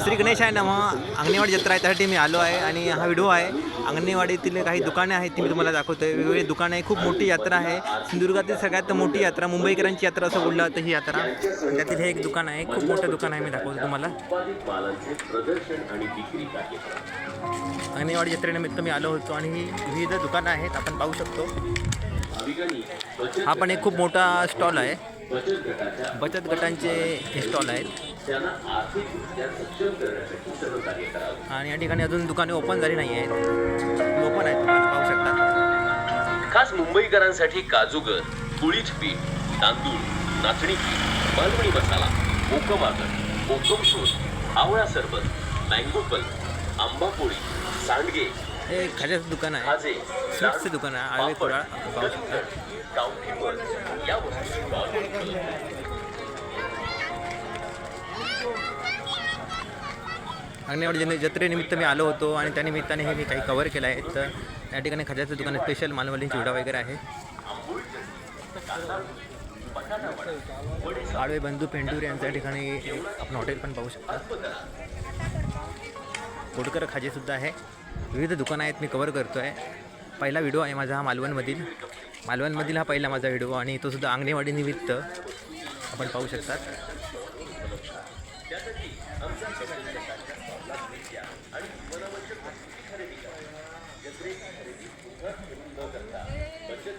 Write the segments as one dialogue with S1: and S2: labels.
S1: श्री गणेश आहे ना मग अंगणेवाडी जत्रा आहे त्यासाठी मी आलो आहे आणि हा व्हिडिओ आहे अंगणेवाडीतील काही दुकाने आहेत ती मी तुम्हाला दाखवतोय. वेगवेगळी दुकानं आहे, खूप मोठी यात्रा आहे. सिंधुदुर्गातील सगळ्यात मोठी यात्रा, मुंबईकरांची यात्रा असं बोललं जातं ही यात्रा. त्यातील हे एक दुकान आहे, खूप मोठं दुकान आहे, मी दाखवतो तुम्हाला. अंगणेवाडी जत्रेनिमित्त मी आलो होतो आणि ही विविध दुकानं आहेत, आपण पाहू शकतो. हा पण एक खूप मोठा स्टॉल आहे, बचत गटांचे हे स्टॉल आहेत आणि या ठिकाणी अजून दुकाने ओपन झाली नाही आहेत, ओपन आहेत, तुम्ही पाहू शकता.
S2: खास मुंबईकरांसाठी काजूगर, कुळीथ पीठ, तांदूळ, नाचणी पीठ, मालवणी मसाला, कोकम आगर, कोकम सूप, आवळा सरबत, मँगो पल्प, आंबा पोळी, सांडगे,
S1: हे खाद्याचं दुकान आहे, स्वीट्सचं दुकान आहे, आळवे कुराळ पाहू शकता.
S2: या वस्तू
S1: अंगणेवाडी जत्रेनिमित्त मी आलो होतो आणि त्या निमित्ताने हे मी काही कव्हर केलं आहे. तर या ठिकाणी खाद्याचं दुकान स्पेशल मालवणी चिवडा वगैरे आहे. आळवे बंधू पेंडूर यांच्या ठिकाणी आपण हॉटेल पण पाहू शकता. कोटकर खाजेसुद्धा आहे, विविध दुकानं आहेत, मी कव्हर करतो आहे. पहिला व्हिडिओ आहे माझा हा मालवणमधील हा पहिला माझा व्हिडिओ आणि तो सुद्धा अंगणेवाडी निमित्त आपण पाहू शकतात.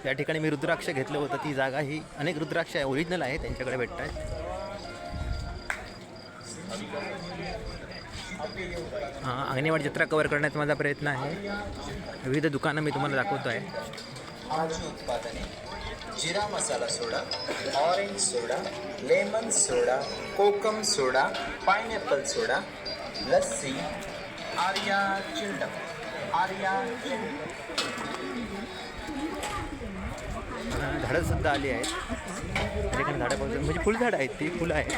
S1: या ठिकाणी मी रुद्राक्ष घेतलं होतं, ती जागा ही अनेक रुद्राक्ष आहे, ओरिजिनल आहे, त्यांच्याकडे भेटतात. अंगणेवाडी जत्रा कव्हर करण्याचा माझा प्रयत्न आहे. विविध दुकानं मी तुम्हाला दाखवतो आहे.
S3: आजी उत्पादने जिरा मसाला सोडा, ऑरेंज सोडा, लेमन सोडा, कोकम सोडा, पाइनएप्पल सोडा, लस्सी, आर्या
S1: झाडं सुद्धा आली आहेत. ठिकाणी झाडं पाहू, म्हणजे फुलझाडं आहेत, ती फुलं आहेत.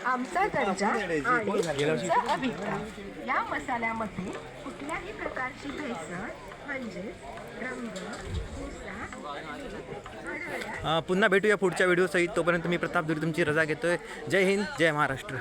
S4: आमचा दर्जा आणि तुमचा अभिप्राय या मसाल्यामध्ये कुठल्याही प्रकारची भेसळ म्हणजे रंग,
S1: पुन्हा भेटूया पुढच्या व्हिडिओसहित. तोपर्यंत मी प्रताप दुरी तुमची रजा घेतोय. जय हिंद, जय महाराष्ट्र.